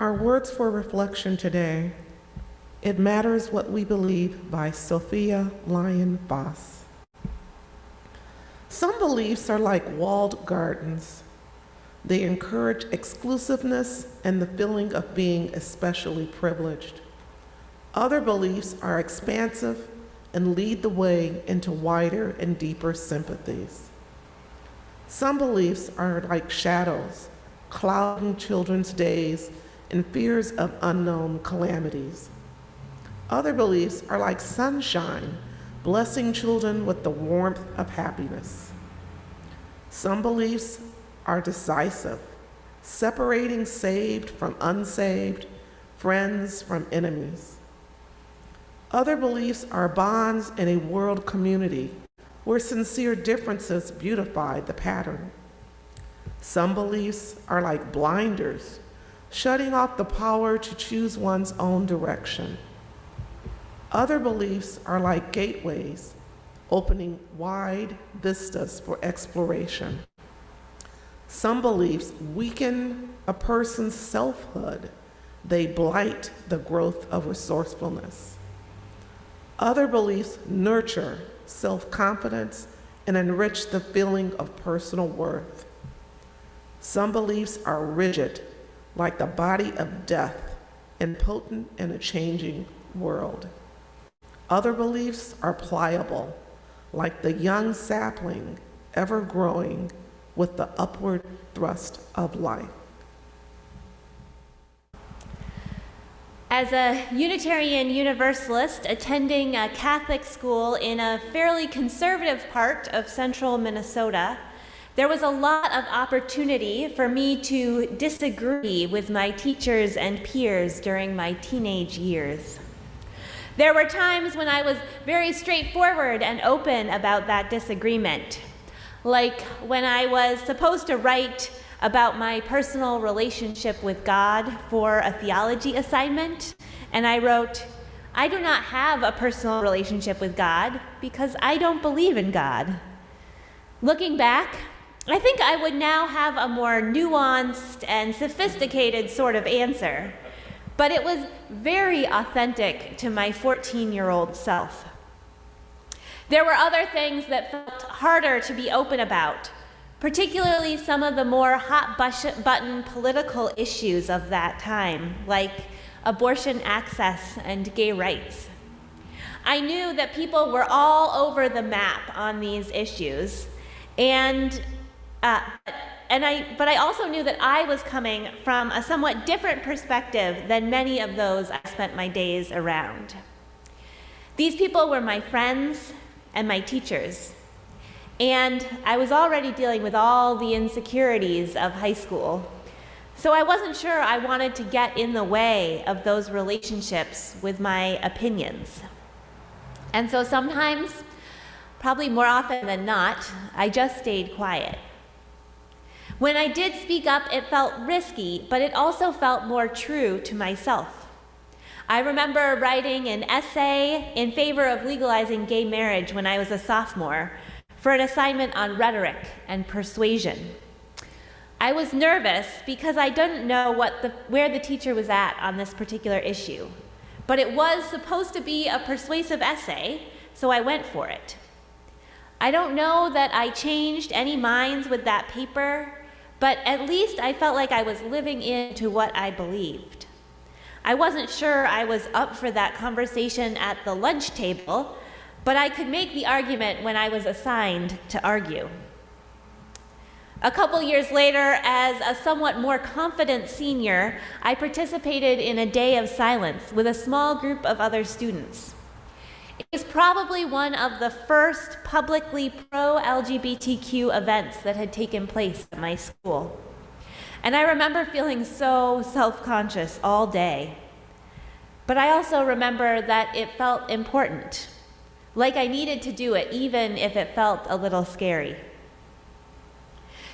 Our words for reflection today, It Matters What We Believe by Sophia Lyon Boss. Some beliefs are like walled gardens. They encourage exclusiveness and the feeling of being especially privileged. Other beliefs are expansive and lead the way into wider and deeper sympathies. Some beliefs are like shadows, clouding children's days and fears of unknown calamities. Other beliefs are like sunshine, blessing children with the warmth of happiness. Some beliefs are decisive, separating saved from unsaved, friends from enemies. Other beliefs are bonds in a world community where sincere differences beautify the pattern. Some beliefs are like blinders, shutting off the power to choose one's own direction. Other beliefs are like gateways, opening wide vistas for exploration. Some beliefs weaken a person's selfhood. They blight the growth of resourcefulness. Other beliefs nurture self-confidence and enrich the feeling of personal worth. Some beliefs are rigid, like the body of death, and potent in a changing world. Other beliefs are pliable, like the young sapling, ever growing with the upward thrust of life. As a Unitarian Universalist attending a Catholic school in a fairly conservative part of central Minnesota, there was a lot of opportunity for me to disagree with my teachers and peers during my teenage years. There were times when I was very straightforward and open about that disagreement, like when I was supposed to write about my personal relationship with God for a theology assignment, and I wrote, "I do not have a personal relationship with God because I don't believe in God." Looking back, I think I would now have a more nuanced and sophisticated sort of answer, but it was very authentic to my 14-year-old self. There were other things that felt harder to be open about, particularly some of the more hot-button political issues of that time, like abortion access and gay rights. I knew that people were all over the map on these issues, but I also knew that I was coming from a somewhat different perspective than many of those I spent my days around. These people were my friends and my teachers, and I was already dealing with all the insecurities of high school, so I wasn't sure I wanted to get in the way of those relationships with my opinions. And so sometimes, probably more often than not, I just stayed quiet. When I did speak up, it felt risky, but it also felt more true to myself. I remember writing an essay in favor of legalizing gay marriage when I was a sophomore for an assignment on rhetoric and persuasion. I was nervous because I didn't know where the teacher was at on this particular issue, but it was supposed to be a persuasive essay, so I went for it. I don't know that I changed any minds with that paper, but at least I felt like I was living into what I believed. I wasn't sure I was up for that conversation at the lunch table, but I could make the argument when I was assigned to argue. A couple years later, as a somewhat more confident senior, I participated in a day of silence with a small group of other students. It was probably one of the first publicly pro-LGBTQ events that had taken place at my school. And I remember feeling so self-conscious all day. But I also remember that it felt important, like I needed to do it, even if it felt a little scary.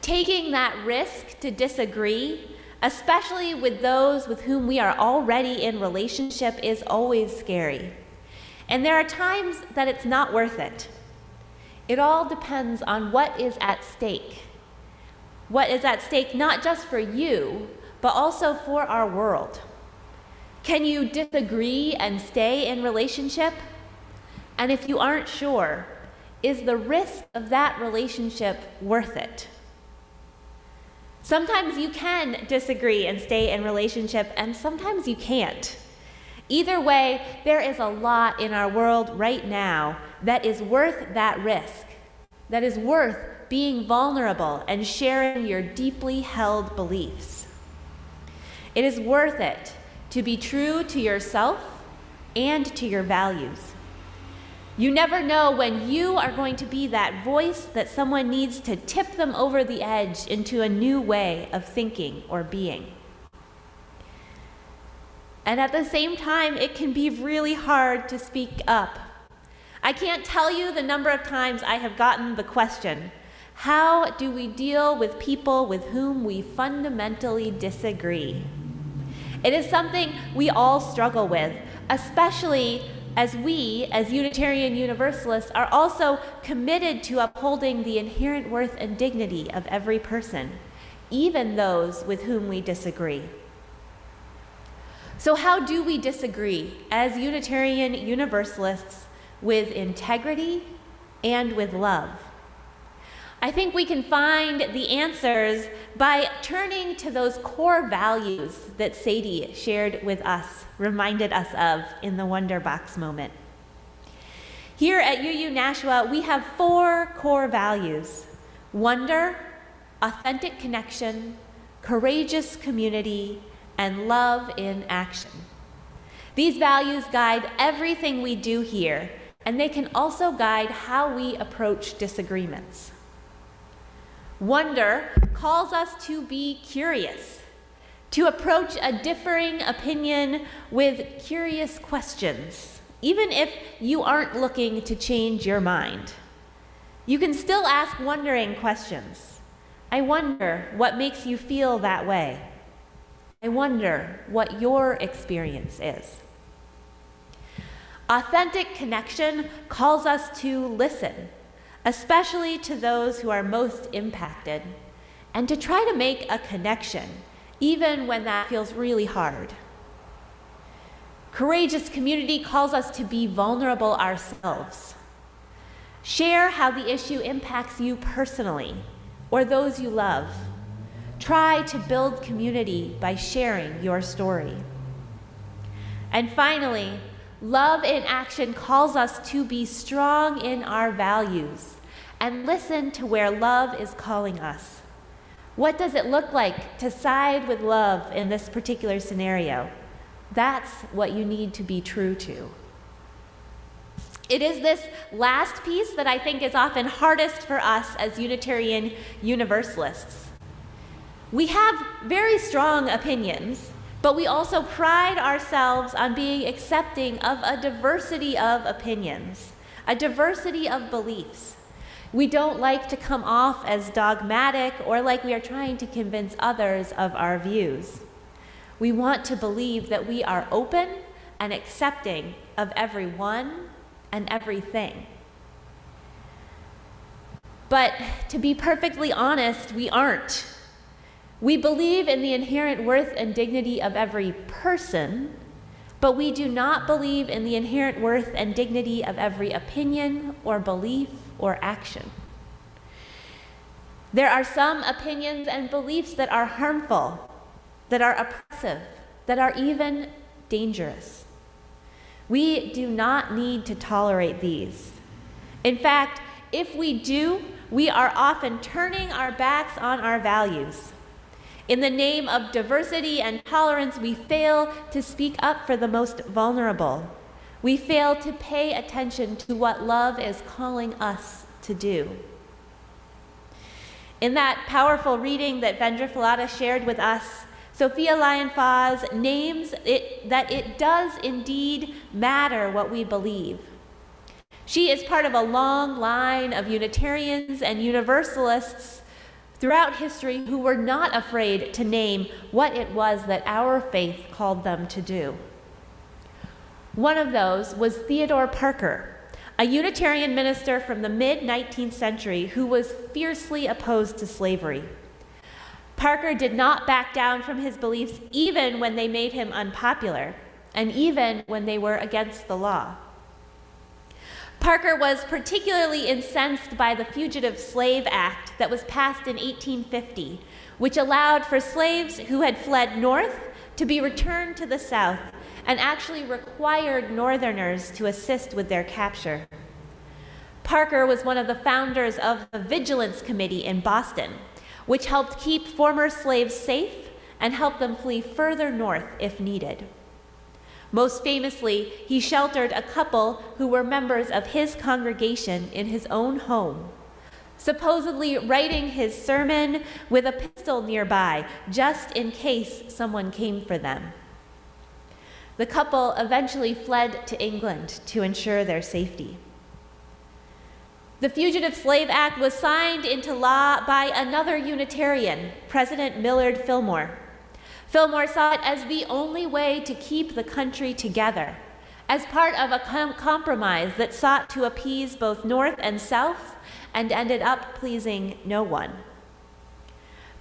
Taking that risk to disagree, especially with those with whom we are already in relationship, is always scary. And there are times that it's not worth it. It all depends on what is at stake. What is at stake not just for you, but also for our world. Can you disagree and stay in relationship? And if you aren't sure, is the risk of that relationship worth it? Sometimes you can disagree and stay in relationship, and sometimes you can't. Either way, there is a lot in our world right now that is worth that risk, that is worth being vulnerable and sharing your deeply held beliefs. It is worth it to be true to yourself and to your values. You never know when you are going to be that voice that someone needs to tip them over the edge into a new way of thinking or being. And at the same time, it can be really hard to speak up. I can't tell you the number of times I have gotten the question, how do we deal with people with whom we fundamentally disagree? It is something we all struggle with, especially as we, as Unitarian Universalists, are also committed to upholding the inherent worth and dignity of every person, even those with whom we disagree. So how do we disagree as Unitarian Universalists with integrity and with love? I think we can find the answers by turning to those core values that Sadie shared with us, reminded us of in the Wonder Box moment. Here at UU Nashua, we have 4 core values: wonder, authentic connection, courageous community, and love in action. These values guide everything we do here, and they can also guide how we approach disagreements. Wonder calls us to be curious, to approach a differing opinion with curious questions, even if you aren't looking to change your mind. You can still ask wondering questions. I wonder what makes you feel that way. I wonder what your experience is. Authentic connection calls us to listen, especially to those who are most impacted, and to try to make a connection, even when that feels really hard. Courageous community calls us to be vulnerable ourselves. Share how the issue impacts you personally or those you love. Try to build community by sharing your story. And finally, love in action calls us to be strong in our values and listen to where love is calling us. What does it look like to side with love in this particular scenario? That's what you need to be true to. It is this last piece that I think is often hardest for us as Unitarian Universalists. We have very strong opinions, but we also pride ourselves on being accepting of a diversity of opinions, a diversity of beliefs. We don't like to come off as dogmatic or like we are trying to convince others of our views. We want to believe that we are open and accepting of everyone and everything. But to be perfectly honest, we aren't. We believe in the inherent worth and dignity of every person, but we do not believe in the inherent worth and dignity of every opinion or belief or action. There are some opinions and beliefs that are harmful, that are oppressive, that are even dangerous. We do not need to tolerate these. In fact, if we do, we are often turning our backs on our values. In the name of diversity and tolerance, we fail to speak up for the most vulnerable. We fail to pay attention to what love is calling us to do. In that powerful reading that Vendra Filata shared with us, Sophia Lyon-Faz names it that it does indeed matter what we believe. She is part of a long line of Unitarians and Universalists throughout history who were not afraid to name what it was that our faith called them to do. One of those was Theodore Parker, a Unitarian minister from the mid-19th century who was fiercely opposed to slavery. Parker did not back down from his beliefs even when they made him unpopular, and even when they were against the law. Parker was particularly incensed by the Fugitive Slave Act that was passed in 1850, which allowed for slaves who had fled north to be returned to the South and actually required Northerners to assist with their capture. Parker was one of the founders of the Vigilance Committee in Boston, which helped keep former slaves safe and help them flee further north if needed. Most famously, he sheltered a couple who were members of his congregation in his own home, supposedly writing his sermon with a pistol nearby, just in case someone came for them. The couple eventually fled to England to ensure their safety. The Fugitive Slave Act was signed into law by another Unitarian, President Millard Fillmore. Fillmore saw it as the only way to keep the country together, as part of a compromise that sought to appease both North and South and ended up pleasing no one.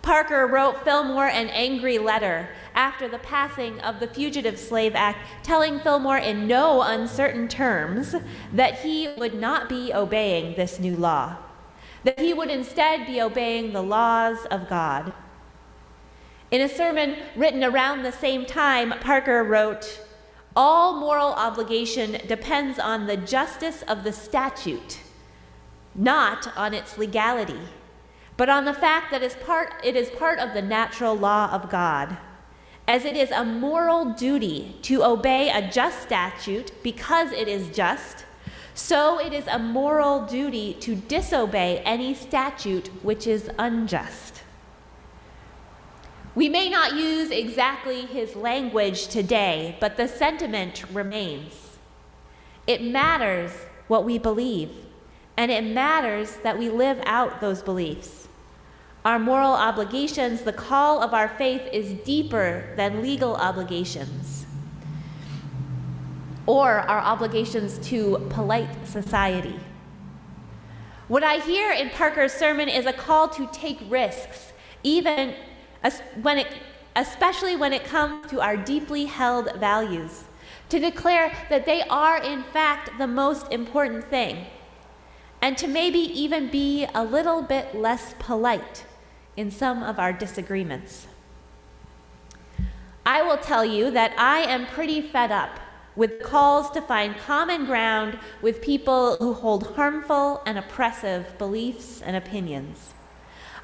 Parker wrote Fillmore an angry letter after the passing of the Fugitive Slave Act, telling Fillmore in no uncertain terms that he would not be obeying this new law, that he would instead be obeying the laws of God. In a sermon written around the same time, Parker wrote, "All moral obligation depends on the justice of the statute, not on its legality, but on the fact that it is part of the natural law of God. As it is a moral duty to obey a just statute because it is just, so it is a moral duty to disobey any statute which is unjust." We may not use exactly his language today, but the sentiment remains. It matters what we believe, and it matters that we live out those beliefs. Our moral obligations, the call of our faith, is deeper than legal obligations or our obligations to polite society. What I hear in Parker's sermon is a call to take risks, especially when it comes to our deeply held values, to declare that they are in fact the most important thing, and to maybe even be a little bit less polite in some of our disagreements. I will tell you that I am pretty fed up with calls to find common ground with people who hold harmful and oppressive beliefs and opinions.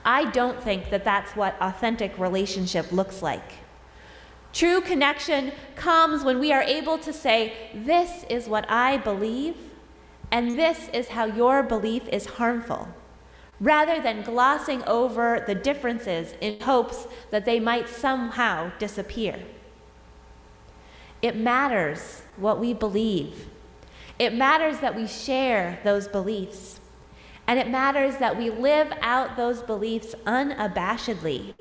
I don't think that that's what authentic relationship looks like. True connection comes when we are able to say, "This is what I believe, and this is how your belief is harmful," rather than glossing over the differences in hopes that they might somehow disappear. It matters what we believe. It matters that we share those beliefs. And it matters that we live out those beliefs unabashedly.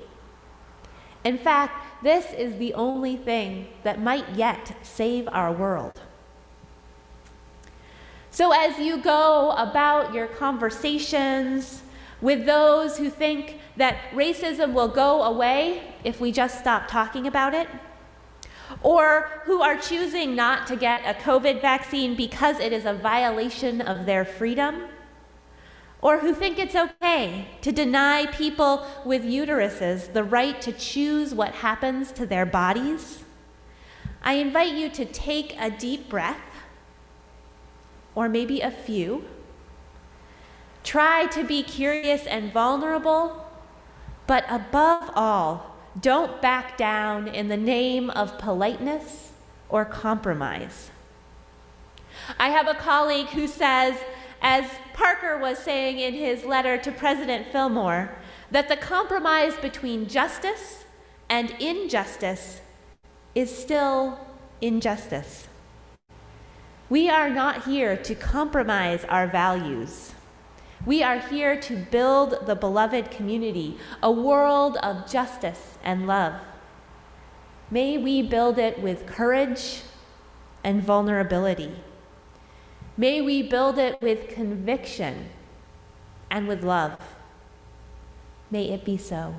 In fact, this is the only thing that might yet save our world. So as you go about your conversations with those who think that racism will go away if we just stop talking about it, or who are choosing not to get a COVID vaccine because it is a violation of their freedom, or who think it's okay to deny people with uteruses the right to choose what happens to their bodies, I invite you to take a deep breath, or maybe a few. Try to be curious and vulnerable, but above all, don't back down in the name of politeness or compromise. I have a colleague who says, as Parker was saying in his letter to President Fillmore, that the compromise between justice and injustice is still injustice. We are not here to compromise our values. We are here to build the beloved community, a world of justice and love. May we build it with courage and vulnerability. May we build it with conviction and with love. May it be so.